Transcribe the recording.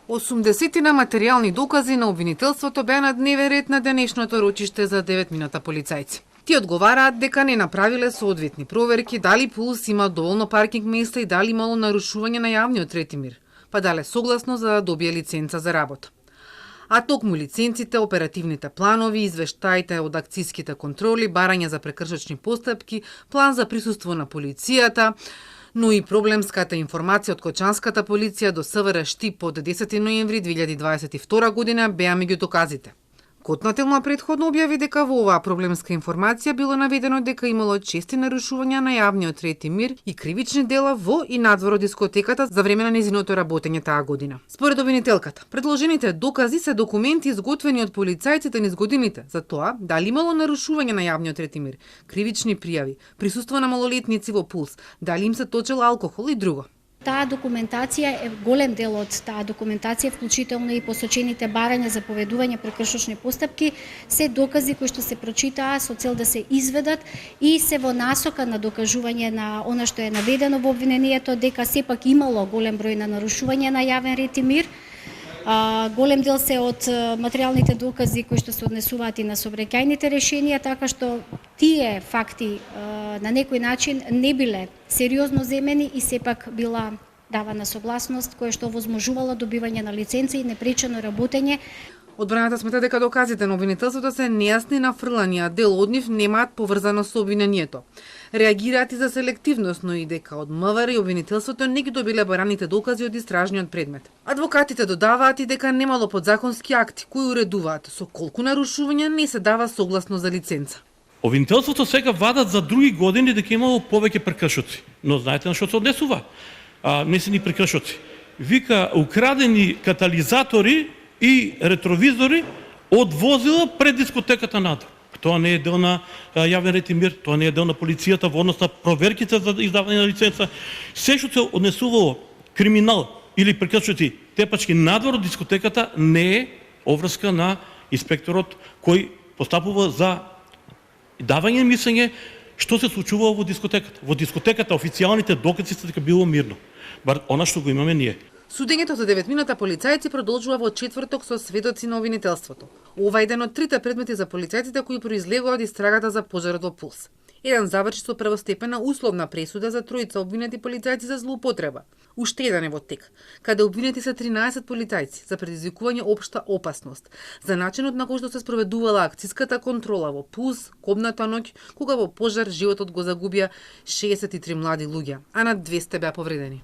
80 материјални докази на обвинителството беа на дневен ред на денешното рочиште за 9-мината полицајци. Тие одговараат дека не направиле соодветни проверки дали Пулс има доволно паркинг места и дали имало нарушување на јавниот трети мир, па дале согласно за да добие лиценца за работа. А токму лиценците, оперативните планови, извештаите од акциските контроли, барање за прекршочни постапки, план за присуство на полицијата, но и проблемската информација од Кочанската полиција до СВР Штип од 10 ноември 2022 година беа меѓу доказите. Котнателно претходно објави дека во оваа проблемска информација било наведено дека имало чести нарушувања на јавниот трети мир и кривични дела во и надвор од дискотеката за време на нејзиното работење таа година. Според обвинителката, предложените докази се документи изготвени од полицајците низ годините за тоа дали имало нарушување на јавниот трети мир, кривични пријави, присуство на малолетници во Пулс, дали им се точел алкохол и друго. Таа документација е голем дел од таа документација, вклучително и посочените барања за поведување прекршочни постапки, се докази кои што се прочитаа со цел да се изведат и се во насока на докажување на она што е наведено во обвинението дека сепак имало голем број на нарушување на јавен ред и мир. Голем дел се од материјалните докази кои што се однесуваат и на сообраќајните решенија, така што тие факти на некој начин не биле сериозно земени и сепак била давана согласност која што возможувала добивање на лиценца и непречено работење. Одбраната смета дека доказите на обвинителството се нејасни на фрлање, а дел од нив немаат поврзаност со обвинението. Реагираат и за селективност, но и дека од МВР и обвинителството не ги добиле бараните докази од истражниот предмет. Адвокатите додаваат и дека немало подзаконски акти кои уредуваат со колку нарушувања не се дава согласно за лиценца. Обвинителството сега вадат за други години дека имало повеќе прекршоци, но знаете на што се однесува? Не се ни прекршоци. Вика украдени катализатори и ретровизори од возила пред дискотеката надвор. Тоа не е дел на јавен ред и мир, тоа не е дел на полицијата во однос на проверките за издавање на лиценца. Се што се однесувало криминал или прекршоци тепачки надвор од дискотеката не е обврска на инспекторот кој постапува за давање мислење што се случувало во дискотеката. Во дискотеката официјалните докази се дека било мирно. Бар она што го имаме ние. Судењето за 9-мината полицајци продолжува во четврток со сведоци на обвинителството. Ова е еден од трите предмети за полицајците кои произлегува од истрагата за пожарот во Пулс. Еден заврши со првостепена условна пресуда за тројца обвинети полицајци за злоупотреба. Уште еден е во тек, каде обвинети се 13 полицајци за предизвикување општа опасност, за начинот на кој што се спроведувала акциската контрола во Пулс кобната ноќ, кога во пожар животот го загубија 63 млади луѓе, а над 200 беа повредени.